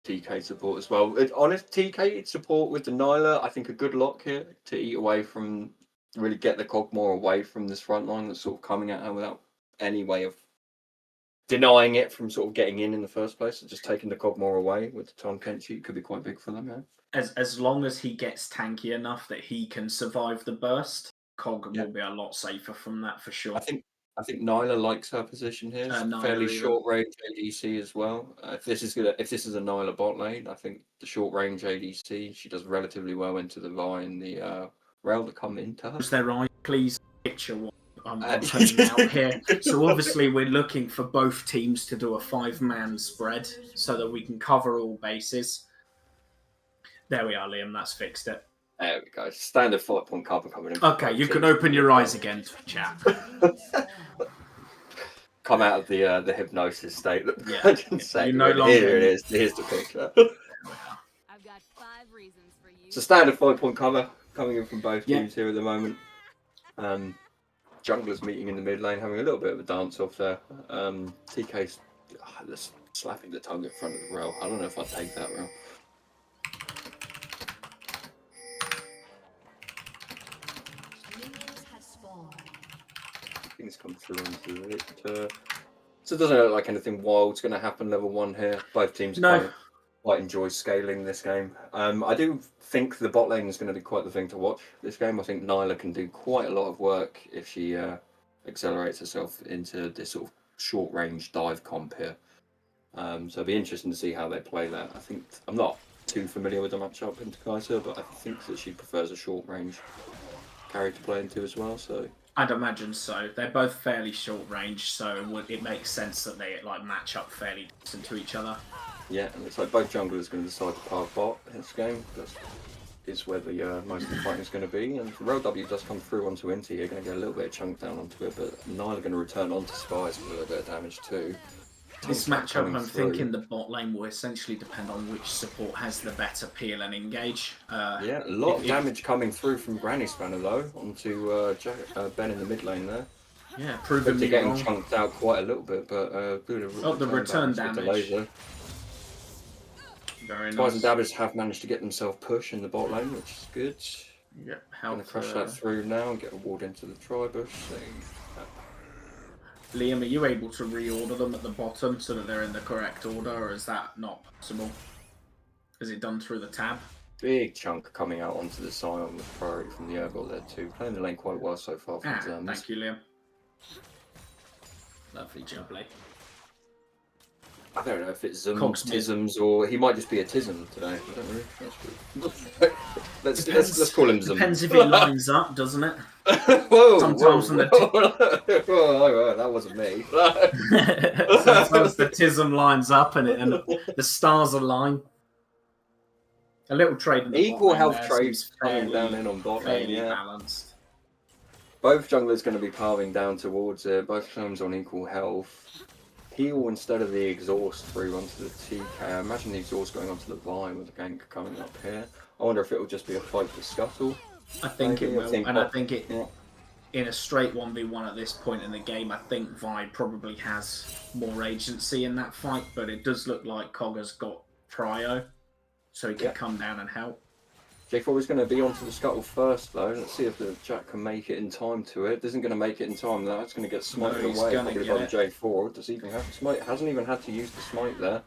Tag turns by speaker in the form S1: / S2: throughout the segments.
S1: TK support as well. Honest TK support with the Nyla, I think a good lock here to eat away from, really get the cog more away from this front line that's sort of coming at her without any way of denying it from sort of getting in the first place, and just taking the cog more away with the Tom Kenchi could be quite big for them. Yeah.
S2: As long as he gets tanky enough that he can survive the burst, Cog will be a lot safer from that for sure.
S1: I think Nyla likes her position here. Fairly short range ADC as well. If this is a Nyla bot lane, I think the short range ADC, she does relatively well into the Vi and the rail that come into her.
S2: Is there right? Please picture what I'm putting out here. So obviously we're looking for both teams to do a 5-man spread so that we can cover all bases. There we are, Liam. That's fixed it.
S1: There we go. Standard 5-point cover coming in.
S2: Okay, you can open your eyes again, chat.
S1: Come out of the hypnosis state.
S2: Yeah.
S1: You no longer... Here it is. Here's the picture.
S3: I've got 5 reasons for you.
S1: It's a standard 5-point cover coming in from both teams here at the moment. Junglers meeting in the mid lane, having a little bit of a dance off there. TK's slapping the tongue in front of the rail. I don't know if I'd take that rail. Things come through into it. So it doesn't look like anything wild's going to happen level 1 here. Both teams quite enjoy scaling this game. I do think the bot lane is going to be quite the thing to watch this game. I think Nyla can do quite a lot of work if she accelerates herself into this sort of short range dive comp here. So it'll be interesting to see how they play that. I think I'm not too familiar with the matchup into Kaiser, but I think that she prefers a short range carry to play into as well. So
S2: I'd imagine so. They're both fairly short range, so it makes sense that they match up fairly decent to each other.
S1: Yeah, and it's like both junglers are going to decide to park bot in this game. That is where the most of the fighting is going to be. And Rail W does come through onto Inti. You're going to get a little bit of chunk down onto it, but Nyla going to return onto Spies with a little bit of damage too.
S2: This matchup, I'm thinking the bot lane will essentially depend on which support has the better peel and engage.
S1: Yeah, a lot of damage coming through from Granny Spanner though, onto Ben in the mid lane there.
S2: Yeah, proving me
S1: getting
S2: wrong.
S1: chunked out quite a little bit, but
S2: the return damage. Very nice.
S1: Spies and Dabbers have managed to get themselves push in the bot lane, which is good.
S2: Yeah,
S1: going to crush that through now and get a ward into the tri-bush.
S2: Liam, are you able to reorder them at the bottom so that they're in the correct order, or is that not possible? Is it done through the tab?
S1: Big chunk coming out onto the Scion with priority from the Urgot there too. Playing the lane quite well so far from Zerms.
S2: Thank you, Liam. Lovely jubbly.
S1: I don't know if it's Tisms or he might just be a Tism today. I don't know. Let's call him Zim.
S2: Depends if it lines up, doesn't it?
S1: Whoa!
S2: Sometimes
S1: that wasn't me.
S2: Sometimes the Tism lines up and the stars align. A little trade in the
S1: equal health trades coming down in on bot lane. Yeah, balanced. Both junglers going to be carving down towards it. Both teams on equal health. Heal instead of the exhaust through onto the TK. I imagine the exhaust going onto the Vine with the gank coming up here. I wonder if it will just be a fight for Scuttle.
S2: I think it will, I think it in a straight 1v1 at this point in the game. I think Vi probably has more agency in that fight, but it does look like Cogger's got prio, so he can come down and help.
S1: J4 is going to be onto the Scuttle first, though. Let's see if the Jack can make it in time to it. Isn't going to make it in time. That's going to get smited away probably by the J4. Does he even have to smite? Hasn't even had to use the smite there.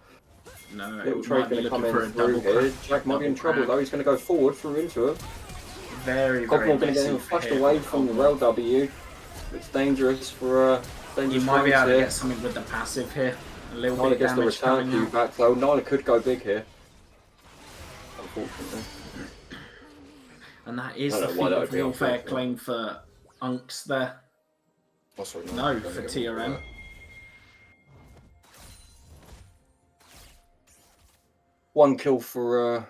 S2: No,
S1: little trade going to come in through here. Jack might be in trouble though. He's going to go forward through into it.
S2: Very
S1: going to get him flushed away from the Rail W. It's dangerous for
S2: you might be able to get something with the passive here. A little bit of damage
S1: coming out. Back though. Nyla could go big here. Unfortunately.
S2: And that is the feat of real fair claim for Unks there.
S1: Oh, sorry,
S2: no, for TRM.
S1: One kill for,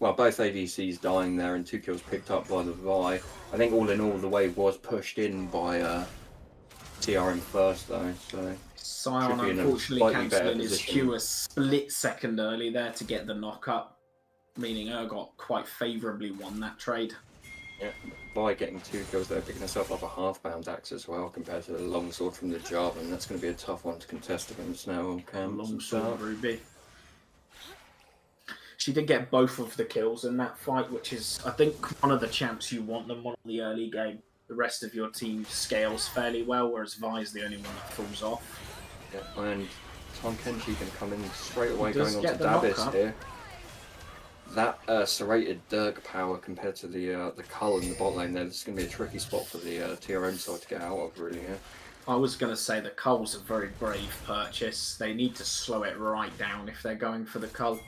S1: well, both ADCs dying there and 2 kills picked up by the Vi. I think all in all the wave was pushed in by TRM first though. So
S2: Scion unfortunately cancelling his Q a split second early there to get the knock up. Meaning Urgot quite favourably won that trade.
S1: Yeah, by getting 2 kills there, picking herself up a half-bound axe as well, compared to the longsword from the Java, and that's going to be a tough one to contest against now on Cam.
S2: Longsword Ruby. She did get both of the kills in that fight, which is, I think, one of the champs you want them on the early game. The rest of your team scales fairly well, whereas Vi's the only one that falls off.
S1: Yeah, and Tom Kenji can come in straight away going on to Davis here. That serrated Dirk power compared to the Cull in the bot lane there, this is going to be a tricky spot for the TRM side to get out of, really, here.
S2: I was going to say the Cull's a very brave purchase. They need to slow it right down if they're going for the Cull.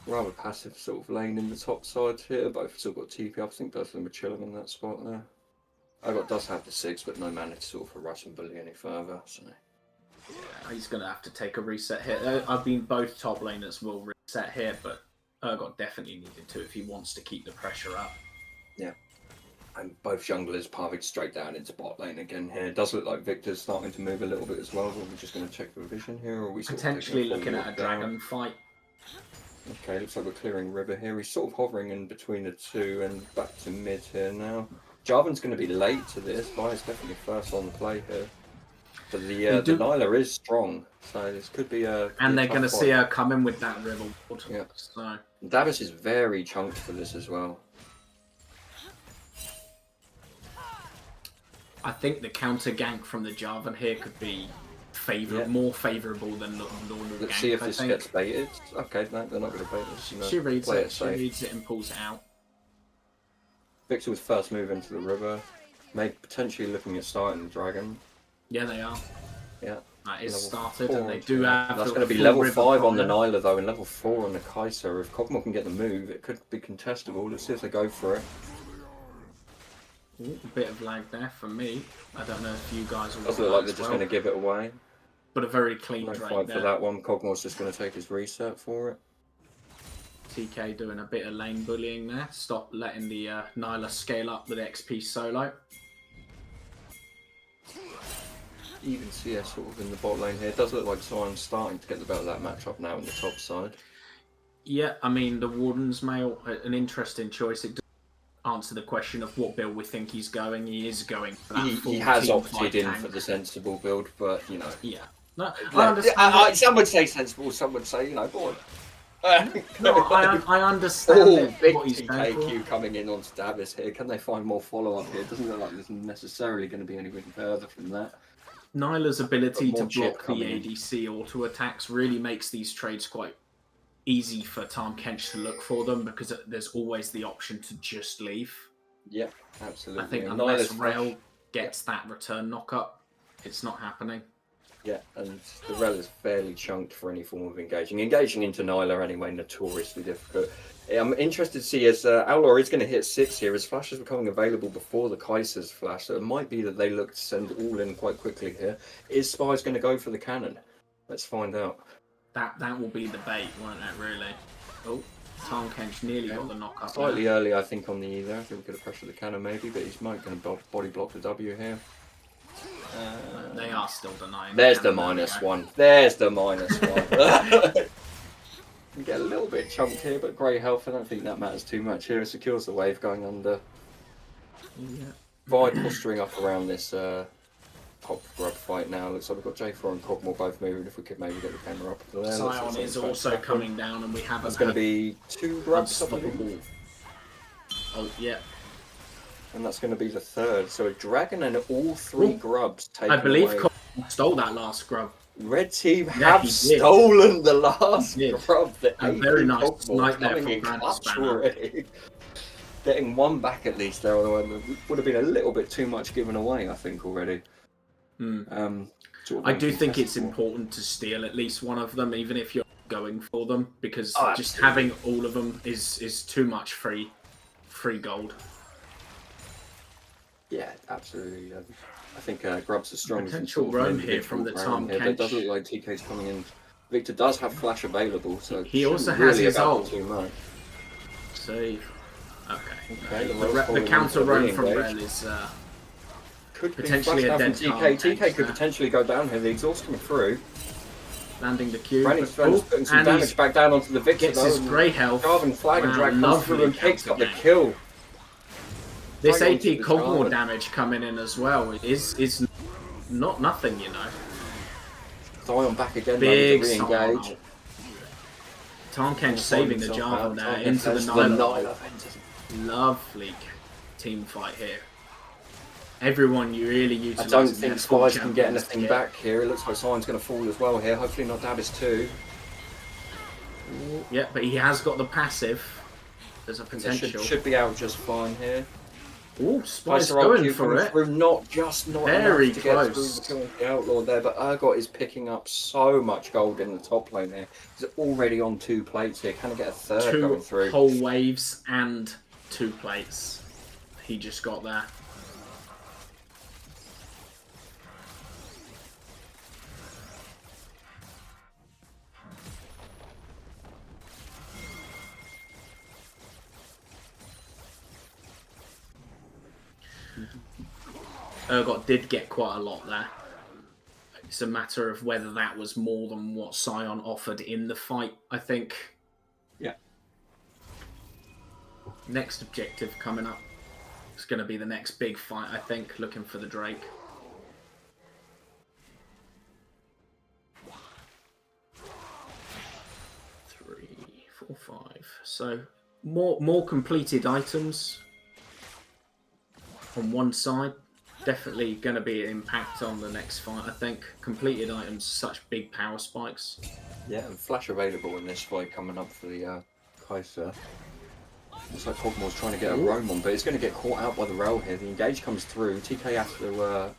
S1: Rather passive sort of lane in the top side here. Both still got TP up. I think both of them are chilling in that spot there. Does have the 6, but no mana to sort of rush and bully any further. So
S2: yeah, he's going to have to take a reset here. I mean, both top laners will reset here, but Urgot definitely needed to if he wants to keep the pressure up.
S1: Yeah. And both junglers parvied straight down into bot lane again here. It does look like Victor's starting to move a little bit as well. But we're just going to check the vision here, or are we
S2: potentially looking at a dragon fight?
S1: Okay, looks like we're clearing river here. He's sort of hovering in between the two and back to mid here now. Jarvan's going to be late to this. Vi's definitely first on the play here. But the Nyla is strong, so this could be a...
S2: And they're going to see her come in with that river ward.
S1: Yeah.
S2: So.
S1: Davis is very chunked for this as well.
S2: I think the counter gank from the Jarvan here could be more favourable than the normal gank.
S1: Let's see if this gets baited. Okay, no, they're not going to bait this.
S2: She reads it. She reads it and pulls it out.
S1: Victor was first move into the river. Maybe potentially looking at starting the dragon.
S2: Yeah, they are.
S1: Yeah.
S2: That is started, and they do have...
S1: That's going to be level 5 on the Nyla, though, and level 4 on the Kai'Sa. If Kog'Maw can get the move, it could be contestable. Let's see if they go for it.
S2: Ooh, a bit of lag there for me. I don't know if you guys will...
S1: Does look like they're just going to give it away.
S2: But a very clean
S1: fight for that one. Kog'Maw's just going to take his reset for it.
S2: TK doing a bit of lane bullying there. Stop letting the Nyla scale up with XP solo.
S1: Even CS sort of in the bot lane here. It does look like Sion's starting to get the better of that matchup now on the top side.
S2: Yeah, I mean, the Warden's Mail, an interesting choice. It does answer the question of what build we think he's going. He is going for that
S1: he has opted in for the sensible build, but, you know.
S2: Yeah. No, I understand.
S1: Some would say sensible, some would say, you know, boy.
S2: No, I understand
S1: big
S2: what he's
S1: TKQ coming in onto Davis here. Can they find more follow-up here? It doesn't look like there's necessarily going to be anything further from that.
S2: Nyla's ability to block the ADC auto attacks really makes these trades quite easy for Tahm Kench to look for them, because there's always the option to just leave.
S1: Yeah, absolutely.
S2: I think unless Rel gets that return knock-up, it's not happening.
S1: Yeah, and the Rel is fairly chunked for any form of engaging. Engaging into Nyla anyway, notoriously difficult. I'm interested to see as Outlaw is going to hit 6 here. His flash is becoming available before the Kai'Sa's flash, so it might be that they look to send all in quite quickly here. Is Spy's going to go for the cannon? Let's find out.
S2: That will be the bait, won't it, really? Oh, Tahm Kench nearly got the knock-up.
S1: Slightly early, I think, on the E there. I think we could have pressured the cannon maybe, but he's might going to body block the W here.
S2: They are still denying.
S1: There's the -1. There's the -1. You get a little bit chunked here, but great health. I don't think that matters too much here. It secures the wave going under.
S2: Yeah.
S1: Vi posturing up around this top grub fight now. Looks like we've got J4 and Kog'Maw both moving. If we could maybe get the camera up there.
S2: Sion is also coming down, and we have
S1: It's going to be 2 grubs.
S2: Oh, yeah.
S1: And that's going to be the 3rd. So a dragon and all 3 grubs taken away.
S2: I believe Kog'Maw stole that last grub.
S1: Red team have stolen the last grub.
S2: Very nice night there from
S1: clutch already. Getting 1 back at least there, otherwise it would have been a little bit too much given away, I think, already.
S2: I do think it's important to steal at least one of them, even if you're going for them, because just having all of them is too much free gold.
S1: Yeah, absolutely. I think Grub's the strongest.
S2: Potential roam here from the Tahm Kench.
S1: It does look like TK's coming in. Victor does have flash available, so
S2: he also has
S1: really
S2: his ult.
S1: Save.
S2: Okay. The counter roam from Rel is
S1: could
S2: potentially a dead
S1: TK. TK could potentially go down here. The exhaust coming through.
S2: Landing the Q.
S1: Brandon's putting some damage back down onto the Victor.
S2: Gets his grey health.
S1: Jarvan flag and drag comes through and picks up the kill.
S2: This AP Kog'Maw damage coming in as well is not nothing, you know.
S1: Sion back again.
S2: Big
S1: to re-engage.
S2: Tarnkench saving the Jarvan there into the Nyla. Lovely team fight here. Everyone you really utilise.
S1: I don't think Spies can get anything back here. It looks like Sion's going to fall as well here. Hopefully not Dabis too.
S2: Yeah, but he has got the passive. There's a potential.
S1: Should be out just fine here.
S2: Oh, Spice going for it.
S1: Through, not
S2: very
S1: enough to
S2: close.
S1: Get through the Outlaw there, but Urgot is picking up so much gold in the top lane here. He's already on 2 plates here. Can he get a third going through?
S2: 2 whole waves and 2 plates. He just got there. Urgot did get quite a lot there. It's a matter of whether that was more than what Sion offered in the fight, I think.
S1: Yeah.
S2: Next objective coming up. It's going to be the next big fight, I think, looking for the Drake. Three, 4, 5. So, more completed items on one side. Definitely going to be an impact on the next fight, I think. Completed items, such big power spikes.
S1: Yeah, and flash available in this fight coming up for the Kaiser. Looks like Cogmore's trying to get a roam on, but he's going to get caught out by the rail here. The engage comes through. TK has to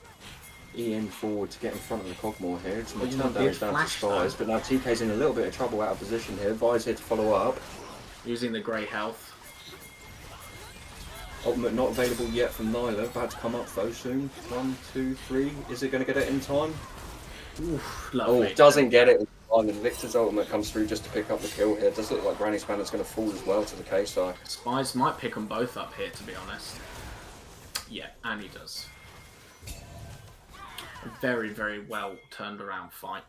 S1: E in forward to get in front of the Cogmore here. It's going to turn damage down to Spies, but now TK's in a little bit of trouble out of position here. Vi's here to follow up.
S2: Using the grey health.
S1: Ultimate not available yet from Nyla, about to come up though soon. 1, 2, 3. Is it going to get it in time?
S2: Oof, lovely.
S1: Oh, doesn't get it in time. And Victor's ultimate comes through just to pick up the kill here. It does look like Granny Spanner's going to fall as well to the K-side.
S2: Spies might pick them both up here, to be honest. Yeah, and he does. A very, very well turned around fight.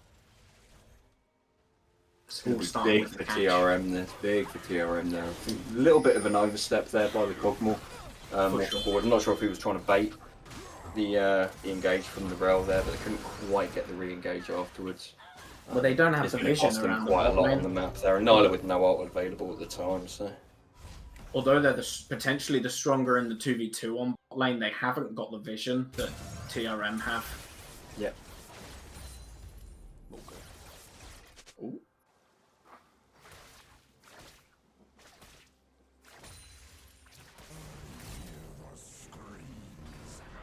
S1: Big for TRM this, big for TRM there. A little bit of an overstep there by the Cogmore. I'm not sure if he was trying to bait the engage from the rail there, but they couldn't quite get the re-engage afterwards.
S2: Well, they don't have the vision around the
S1: quite a lot on the map there, and Nyla with no ult available at the time. So,
S2: although they're potentially the stronger in the 2v2 on bot lane, they haven't got the vision that TRM have.
S1: Yeah.
S2: Ooh.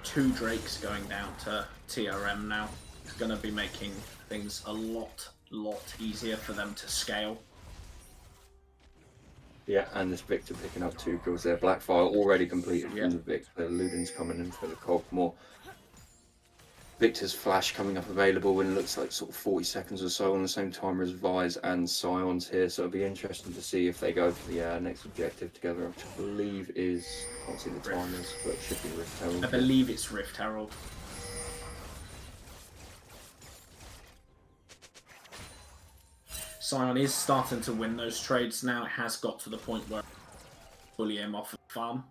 S2: Two Drakes going down to TRM now. It's going to be making things a lot easier for them to scale.
S1: Yeah, and this Victor picking up 2 kills there. Blackfire already completed from the Victor. Ludin's coming in for the Cogmore. Victor's flash coming up available in looks like sort of 40 seconds or so on the same timer as Vi's and Sion's here. So it'll be interesting to see if they go for the next objective together, which I believe is, I can't see the timers, but it should be Rift Herald.
S2: I believe it's Rift Herald. Sion is starting to win those trades now. It has got to the point where bully him off the farm.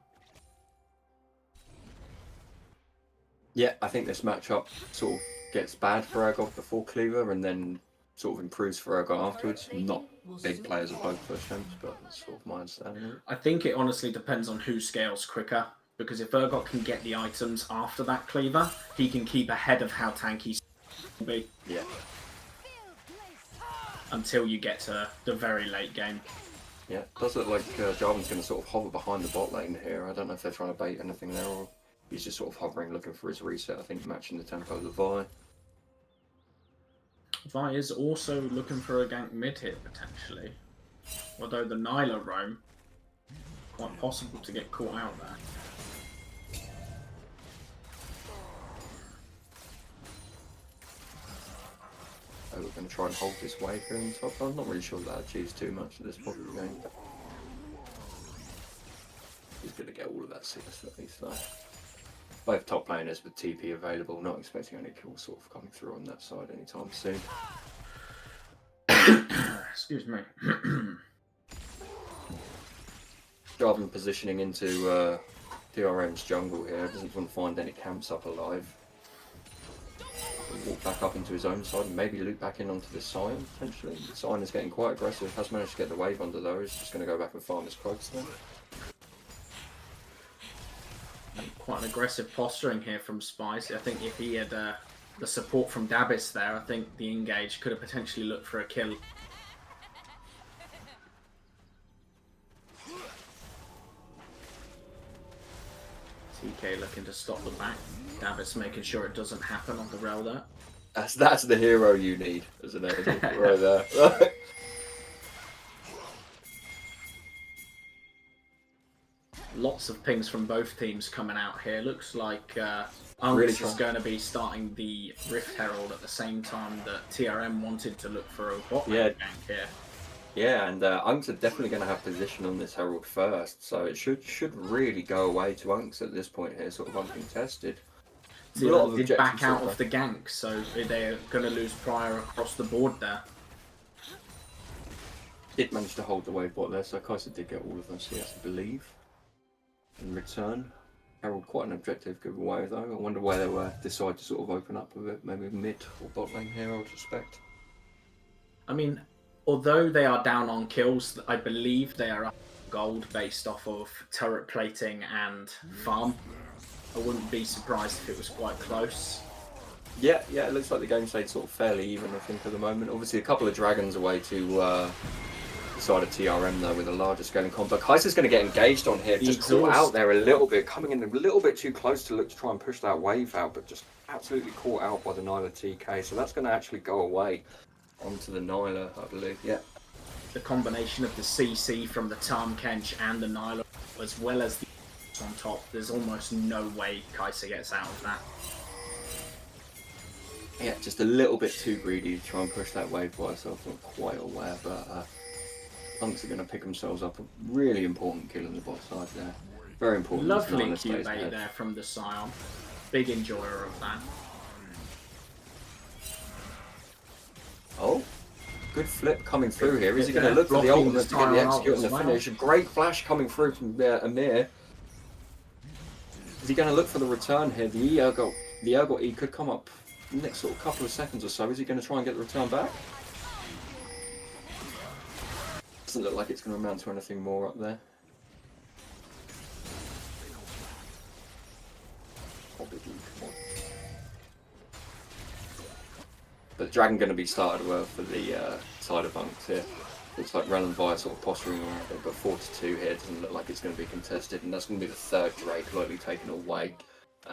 S1: Yeah, I think this matchup sort of gets bad for Urgot before Cleaver and then sort of improves for Urgot afterwards. Not big players of both first champs, but that's sort of my understanding.
S2: I think it honestly depends on who scales quicker, because if Urgot can get the items after that Cleaver, he can keep ahead of how tanky will be.
S1: Yeah.
S2: Until you get to the very late game.
S1: Yeah, it does look like Jarvan's going to sort of hover behind the bot lane here. I don't know if they're trying to bait anything there or he's just sort of hovering, looking for his reset, I think, matching the tempo of the Vi.
S2: Vi is also looking for a gank mid here, potentially. Although the Nyla roam, quite possible to get caught out there.
S1: So we're going to try and hold this wave here on top. I'm not really sure that achieves too much at this point of the game. He's going to get all of that CS at least though. Both top laners with TP available, not expecting any kills sort of coming through on that side anytime soon.
S2: Excuse me.
S1: Jarvan positioning into DRM's jungle here, doesn't want to find any camps up alive. walk back up into his own side and maybe loop back in onto the Scion, potentially. The Scion is getting quite aggressive, has managed to get the wave under though, he's just going to go back and farm his quotes then.
S2: Quite an aggressive posturing here from Spicy. I think if he had the support from Dabis there, I think the engage could have potentially looked for a kill. TK looking to stop the back. Dabis making sure it doesn't happen on the rail there.
S1: That's the hero you need, isn't it? Right there.
S2: Lots of pings from both teams coming out here. Looks like Unks is going to be starting the Rift Herald at the same time that TRM wanted to look for a bot lane gank here.
S1: Yeah, and Unks are definitely going to have position on this Herald first, so it should really go away to Unks at this point here, sort of uncontested.
S2: TRM did back out of the gank, so they're going to lose Prior across the board there.
S1: Did manage to hold the wave bot there, so Kaiser did get all of them CS, I believe. In return, Herald quite an objective giveaway though. I wonder where they were decide to sort of open up a bit, maybe mid or bot lane here, I would suspect.
S2: I mean, although they are down on kills, I believe they are up gold based off of turret plating and farm. I wouldn't be surprised if it was quite close.
S1: Yeah, it looks like the game stayed sort of fairly even, I think, at the moment. Obviously, a couple of dragons away to the side of TRM though, with a larger scaling comp. But Kaiser's going to get engaged on here, just caught out there a little bit, coming in a little bit too close to look to try and push that wave out, but just absolutely caught out by the Nyla TK. So that's going to actually go away onto the Nyla, I believe. Yeah.
S2: The combination of the CC from the Tarm Kench and the Nyla, as well as the on top, there's almost no way Kaiser gets out of that.
S1: Yeah, just a little bit too greedy to try and push that wave by itself, not quite aware, but Unks are going to pick themselves up a really important kill in the bot side there. Very important.
S2: Lovely Q-bait there from the Scion. Big enjoyer of that.
S1: Oh, good flip coming through here. Is he going to look for the ultimate to get the execute and the finish? A great flash coming through from Amir. Is he going to look for the return here? The Ergot E could come up in the next sort of couple of seconds or so. Is he going to try and get the return back? Doesn't look like it's going to amount to anything more up there. But Dragon going to be started well for the side of Unks here. Looks like Rel and Vi sort of posturing around it, but 4-2 here doesn't look like it's going to be contested, and that's going to be the third Drake likely taken away.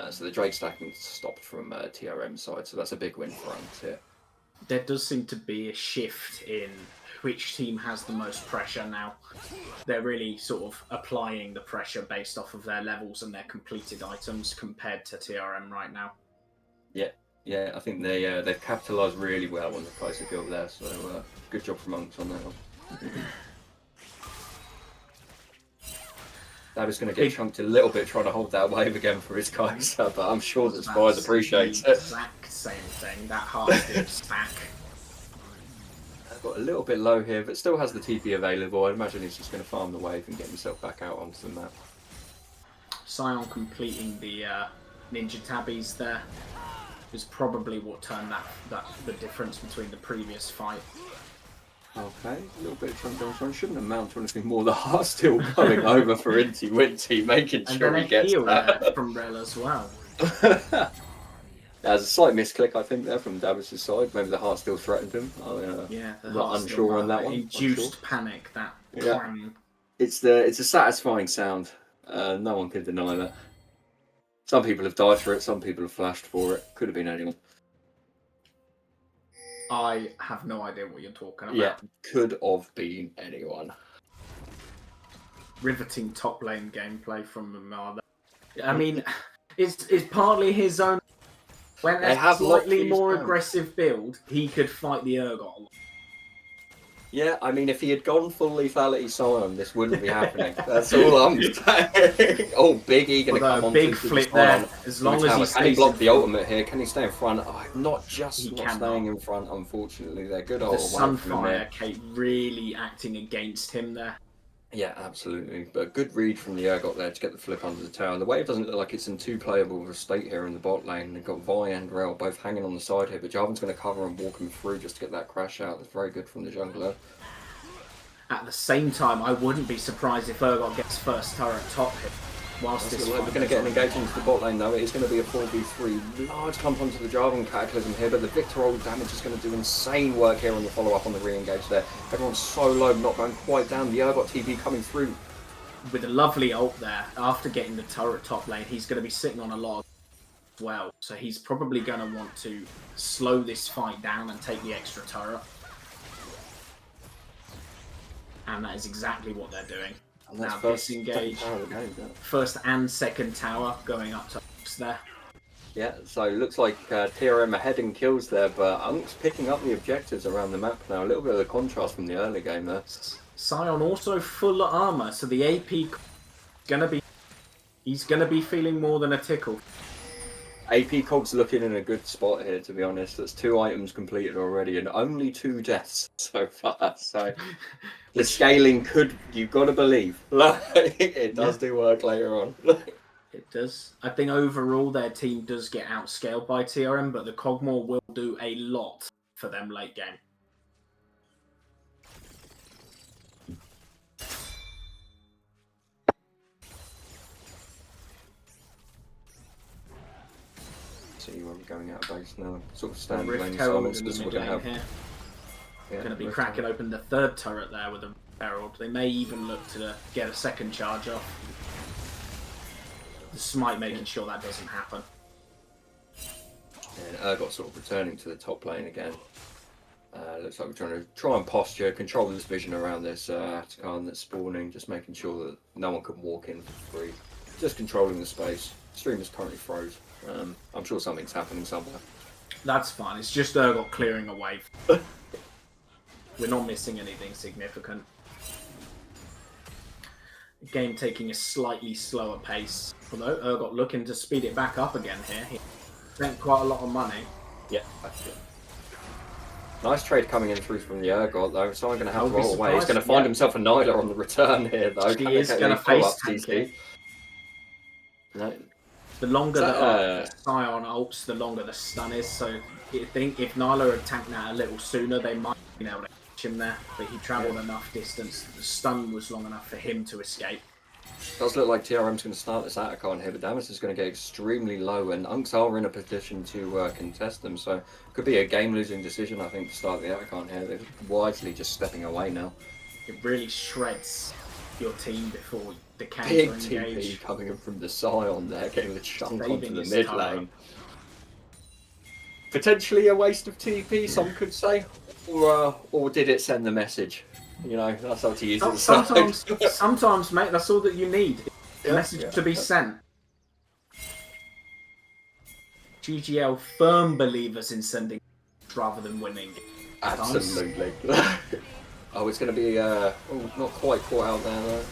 S1: So the Drake stacking stopped from TRM side, so that's a big win for Unks here.
S2: There does seem to be a shift in which team has the most pressure now. They're really sort of applying the pressure based off of their levels and their completed items compared to TRM right now.
S1: Yeah, I think they've capitalised really well on the Kaiser kill there, so good job from Unks on that one. Davis going to get chunked a little bit trying to hold that wave again for his Kaiser, but I'm sure that Spies appreciates it.
S2: Exact same thing, that half stack.
S1: Got a little bit low here, but still has the TP available. I imagine he's just going to farm the wave and get himself back out onto the map.
S2: Scion completing the ninja tabbies there is probably what turned the difference between the previous fight.
S1: Okay, a little bit of trunk down. Shouldn't amount to anything more. The heart still coming over for Inti Winty, making sure he gets that.
S2: From Rel as well.
S1: There's a slight misclick, I think, there from Davis's side. Maybe the heart still threatened him.
S2: Yeah,
S1: I'm not unsure on that one.
S2: Induced panic, that clang.
S1: It's a satisfying sound. No one can deny that. Some people have died for it, some people have flashed for it. Could have been anyone.
S2: I have no idea what you're talking about.
S1: Yeah, could have been anyone.
S2: Riveting top lane gameplay from Amada. I mean, it's partly his own. When they have slightly more aggressive build, he could fight the Urgot.
S1: Yeah, I mean, if he had gone full lethality Scion, this wouldn't be happening. That's all I'm saying. Oh, Big E going to come on.
S2: Big flip there. As long as he stays.
S1: Can he block the ultimate here? Can he stay in front? Oh, not staying in front, unfortunately. They're good old
S2: Sunfire Kate really acting against him there.
S1: Yeah, absolutely. But a good read from the Urgot there to get the flip under the tower. The wave doesn't look like it's in too playable of a state here in the bot lane. They've got Vi and Rel both hanging on the side here, but Jarvan's going to cover and walk him through just to get that crash out. That's very good from the jungler.
S2: At the same time, I wouldn't be surprised if Urgot gets first turret top hit. Whilst this
S1: We're going to get an engagement into the bot lane though. It is going to be a 4v3. Large clump onto the Jarvan Cataclysm here, but the Victor ult damage is going to do insane work here on the follow-up on the re-engage there. Everyone's so low, not going quite down. The Urgot TP coming through.
S2: With a lovely ult there, after getting the turret top lane, he's going to be sitting on a lot as well. So he's probably going to want to slow this fight down and take the extra turret. And that is exactly what they're doing.
S1: And that's
S2: now
S1: first
S2: disengage.
S1: Game,
S2: first and second tower going up to Unks there.
S1: Yeah, so it looks like TRM ahead in kills there, but Unk's picking up the objectives around the map now. A little bit of the contrast from the early game there.
S2: Sion also full armor, so the AP he's gonna be feeling more than a tickle.
S1: AP Cog's looking in a good spot here, to be honest. That's 2 items completed already and only 2 deaths so far. So the scaling you've got to believe. It does do work later on.
S2: It does. I think overall their team does get outscaled by TRM, but the Cogmore will do a lot for them late game.
S1: See where we're going out of base now. Sort of standard
S2: Rift
S1: lane
S2: Herald
S1: assignments
S2: in the
S1: because
S2: mid
S1: we're going to
S2: lane
S1: have.
S2: here.
S1: Yeah,
S2: Going to be
S1: Rift
S2: cracking
S1: Herald.
S2: open the third turret there with a Herald. They may even look to get a second charge off. The Smite making sure that doesn't happen.
S1: And Urgot sort of returning to the top lane again. Looks like we're trying to try and posture, control this vision around this Atakan that's spawning, just making sure that no one can walk in for free. Just controlling the space. Stream is currently froze. I'm sure something's happening somewhere.
S2: That's fine. It's just Urgot clearing a wave. We're not missing anything significant. Game taking a slightly slower pace. Although Urgot looking to speed it back up again here. He spent quite a lot of money.
S1: Yeah, that's good. Nice trade coming in through from the Urgot though. So I'm going to have to roll away. He's going to find himself a Nidalee on the return here though.
S2: He is going to face tank it.
S1: No.
S2: The longer the Sion ults, the longer the stun is. So I think if Nyla had tanked that a little sooner, they might have been able to catch him there. But he travelled enough distance. The stun was long enough for him to escape.
S1: Does look like TRM's going to start this Atakan here, but damage is going to get extremely low, and Unks are in a position to contest them, so it could be a game-losing decision, I think, to start the Atakan here. They're wisely just stepping away now.
S2: It really shreds your team before the counter
S1: Big
S2: engage.
S1: TP coming in from the Sion there, getting the chunk
S2: Saving
S1: onto the
S2: his
S1: mid
S2: turret.
S1: lane. Potentially a waste of TP, some could say, or did it send the message? You know, that's up to you to decide.
S2: Sometimes, mate, that's all that you need. A message to be sent. GGL firm believers in sending rather than winning.
S1: Absolutely. Oh, it's going to be not quite caught out there though.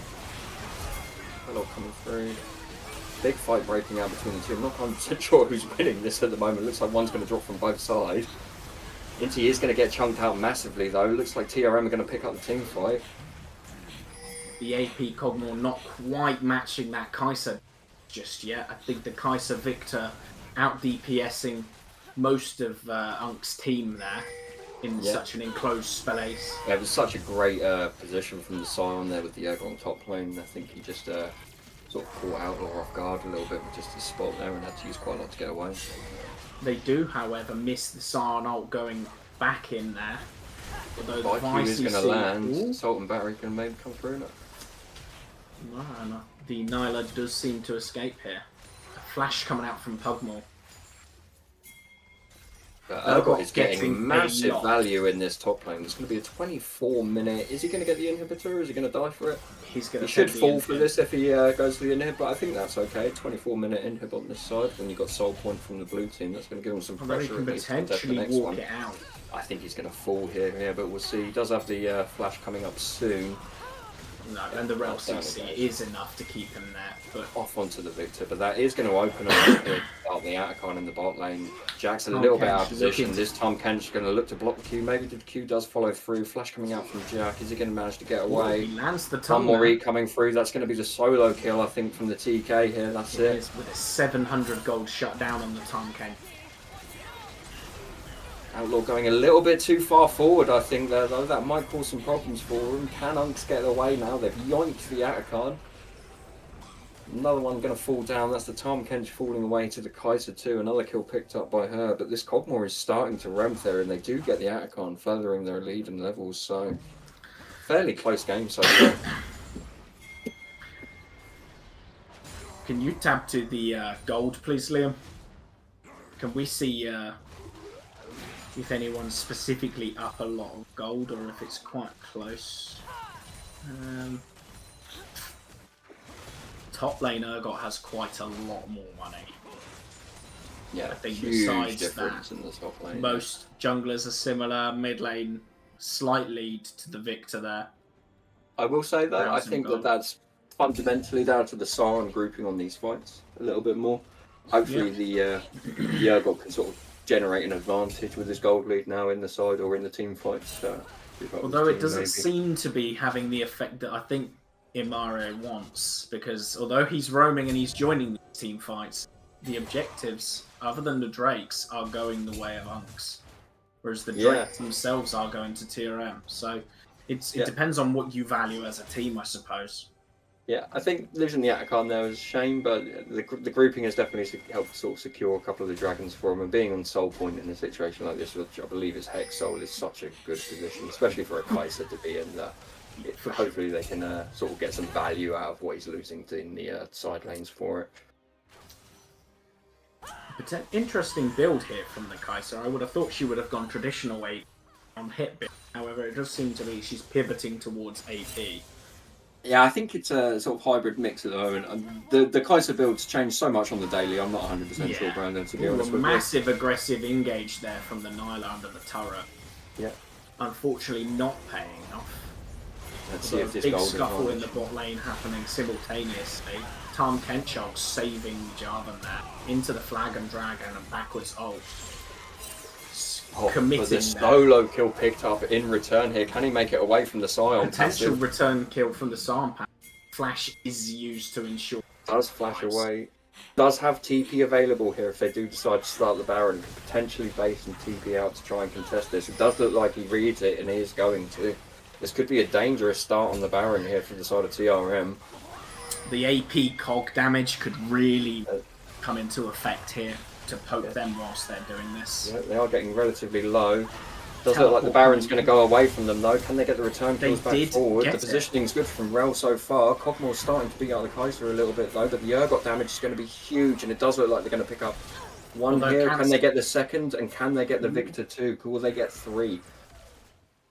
S1: A lot coming through. Big fight breaking out between the two. I'm not 100% sure who's winning this at the moment. Looks like one's going to drop from both sides. Inti is going to get chunked out massively though. Looks like TRM are going to pick up the team fight.
S2: The AP Cogmore not quite matching that Kai'Sa just yet. I think the Kai'Sa Victor out DPSing most of Unk's team there in such an enclosed space.
S1: Yeah, it was such a great position from the Sion there with the Urgot on top lane. I think he just sort of caught out or off guard a little bit with just his spot there and had to use quite a lot to get away.
S2: They do, however, miss the Sion ult going back in there. Although the
S1: IQ is going to land.
S2: Ooh.
S1: Salt and Barry can maybe come through now.
S2: No. The Nyla does seem to escape here. A flash coming out from Pugmore.
S1: Urgot is getting massive value in this top lane. There's going to be a 24-minute. Is he going to get the inhibitor or is he going to die for it?
S2: He's going to.
S1: He should fall for this if he goes for the inhib, but I think that's okay. 24-minute inhib on this side. When you've got soul point from the blue team, that's going to give him some pressure.
S2: He can potentially walk it out.
S1: I think he's going to fall here, but we'll see. He does have the flash coming up soon.
S2: No, and the Rel CC is enough to keep him there. But
S1: off onto the Victor, but that is going to open up here. out the Atacon in the bot lane. Jack's a little bit out of position. This time Ken's going to look to block the Q. Maybe the Q does follow through. Flash coming out from Jack. Is he going to manage to get away?
S2: He lands the
S1: One more E coming through. That's going to be the solo kill, I think, from the TK here. That's it.
S2: With a 700 gold shut down on the Tom Ken.
S1: Outlaw going a little bit too far forward, I think, there, though. That might cause some problems for him. Can Unks get away now? They've yoinked the Atacon. Another one going to fall down. That's the Tom Kench falling away to the Kaiser too. Another kill picked up by her. But this Cogmore is starting to ramp there, and they do get the Atacon, furthering their lead in levels. So, fairly close game so far.
S2: Can you tab to the gold, please, Liam? Can we see if anyone's specifically up a lot of gold, or if it's quite close? Top lane Urgot has quite a lot more money.
S1: Yeah,
S2: I think
S1: huge
S2: besides
S1: difference
S2: that,
S1: in the top lane.
S2: most junglers are similar. Mid lane, slight lead to the victor there.
S1: I will say though, I think
S2: gold.
S1: that's fundamentally down to the Sauron grouping on these fights a little bit more. Hopefully the Urgot can sort of generate an advantage with his gold lead now in the side or in the team fights.
S2: Although it doesn't seem to be having the effect that I think Imare wants, because although he's roaming and he's joining the team fights, the objectives, other than the Drakes, are going the way of Unks. Whereas the Drakes themselves are going to TRM. So it depends on what you value as a team, I suppose.
S1: Yeah, I think losing the Atacon there was a shame, but the grouping has definitely helped sort of secure a couple of the dragons for him. And being on Soul Point in a situation like this, which I believe is Hex Soul, is such a good position, especially for a Kaiser to be in there. Hopefully they can sort of get some value out of what he's losing in the side lanes for it.
S2: It's an interesting build here from the Kaiser. I would have thought she would have gone traditional way on hit build. However, it does seem to me she's pivoting towards AP.
S1: Yeah, I think it's a sort of hybrid mix at the moment. The Kaiser builds change so much on the daily. I'm not 100% sure, Brandon, to be honest with you.
S2: Massive aggressive engage there from the Nyla under the turret.
S1: Yeah.
S2: Unfortunately, not paying off.
S1: Let's see if this
S2: big
S1: gold
S2: scuffle in the bot lane happening simultaneously. Tom Kenchog saving Jarvan there into the flag and drag and a backwards ult. Committing
S1: but the solo kill picked up in return here. Can he make it away from the Scion?
S2: Potential return kill from the Scion pack. Flash is used to ensure.
S1: Does flash away. Does have TP available here if they do decide to start the Baron. Could potentially base some TP out to try and contest this. It does look like he reads it and he is going to. This could be a dangerous start on the Baron here from the side of TRM.
S2: The AP cog damage could really come into effect here to poke them whilst they're doing this.
S1: Yeah, they are getting relatively low. Does look like the Baron's going to go away from them though. Can they get the return kills back forward? The positioning's good from Rel so far. Cogmore's starting to beat out the Kaiser a little bit though, but the Urgot damage is going to be huge, and it does look like they're going to pick up one here. Can they get the second, and can they get the Victor too? Will they get three?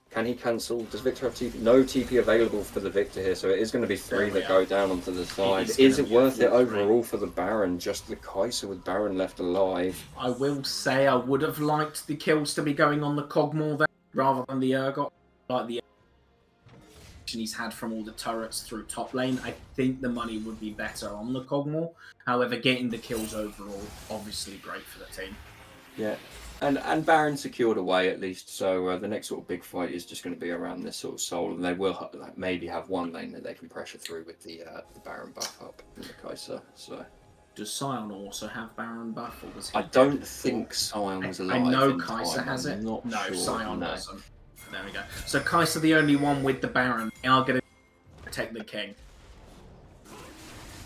S1: Can he cancel? Does Victor have TP? No TP available for the Victor here, so it is going to be three that go down onto the side. Is it worth it overall for the Baron? Just the Kaiser with Baron left alive.
S2: I will say I would have liked the kills to be going on the Cogmore there, rather than the Urgot. Like the he's had from all the turrets through top lane, I think the money would be better on the Cogmore. However, getting the kills overall, obviously great for the team.
S1: Yeah. And Baron secured away at least, so the next sort of big fight is just going to be around this sort of Soul, and they will maybe have one lane that they can pressure through with the Baron buff up in the Kaiser. So
S2: does Scion also have Baron buff, or was he?
S1: I don't think Scion was alive.
S2: I know Kaiser has it.
S1: No, sure,
S2: Scion doesn't. There we go. So Kaiser, the only one with the Baron, they are going to protect the king.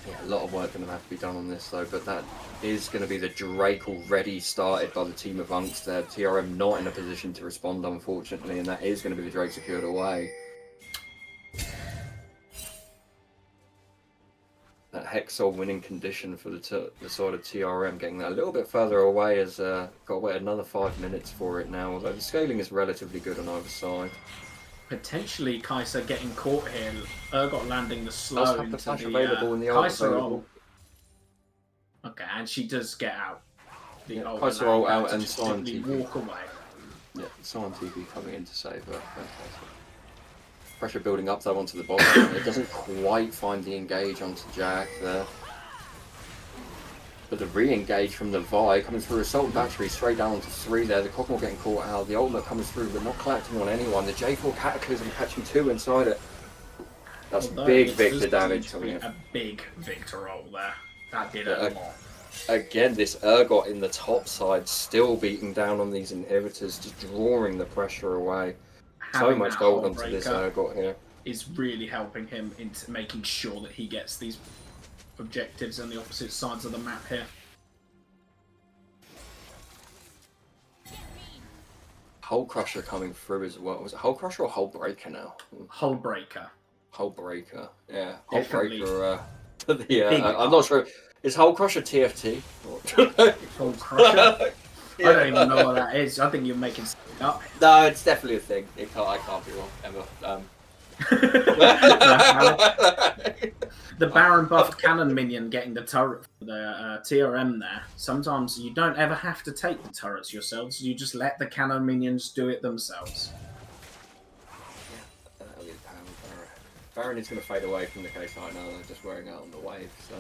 S1: Yeah, a lot of work going to have to be done on this though, but that is going to be the Drake already started by the team of Unks there. TRM not in a position to respond, unfortunately, and that is going to be the Drake secured away. That Hexol winning condition for the side of TRM, getting that a little bit further away, has got to wait another 5 minutes for it now, although the scaling is relatively good on either side.
S2: Potentially Kaiser getting caught here. Urgot landing the slow into
S1: the flash
S2: the
S1: available in the
S2: Kaiser ult. Okay, and she does get out. The
S1: Kaiser ult out and Scion TP.
S2: Walk away.
S1: Yeah, Scion TP coming in to save her. Fantastic. Pressure building up though onto the bottom. It doesn't quite find the engage onto Jack there. But the re-engage from the Vi coming through Assault Battery straight down onto 3 there. The Cogmore getting caught out. The ultimate comes through but not collecting on anyone. The J4 Cataclysm catching 2 inside it. That's big Victor damage.
S2: A big Victor roll there. That did a lot.
S1: Again, this Urgot in the top side still beating down on these inhibitors, just drawing the pressure away. So much gold onto this Urgot here.
S2: Is really helping him into making sure that he gets these objectives on the opposite sides of the map here.
S1: Hull Crusher coming through as well. Was it Hull Crusher or Hull Breaker now?
S2: Hull Breaker.
S1: Hull Breaker, yeah. Hull Breaker, I'm not sure. Is Hull Crusher TFT?
S2: Hull Crusher? I don't even know what that is. I think you're making something up.
S1: No, it's definitely a thing. I can't be wrong, Emma.
S2: The Baron buffed cannon minion getting the turret for the TRM there. Sometimes you don't ever have to take the turrets yourselves. You just let the cannon minions do it themselves.
S1: Baron is going to fade away from the case right now. They're just wearing out on the wave. So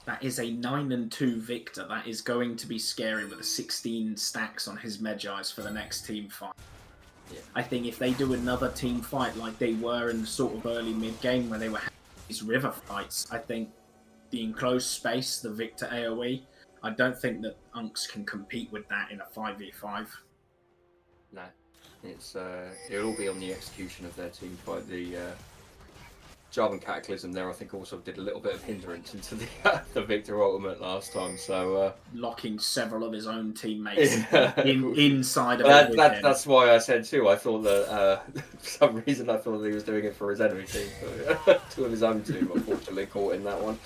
S2: that is a 9-2 Victor. That is going to be scary with the 16 stacks on his Medjais for the next team fight.
S1: Yeah.
S2: I think if they do another team fight like they were in the sort of early mid-game where they were having these river fights, I think the enclosed space, the Victor AoE, I don't think that Unks can compete with that in a 5v5.
S1: No. It'll all be on the execution of their team fight. The Jarvan Cataclysm there, I think, also did a little bit of hindrance into the Victor ultimate last time. So
S2: locking several of his own teammates inside of it.
S1: That's why I said too. I thought that for some reason I thought that he was doing it for his enemy team, but 2 of his own team unfortunately caught in that one.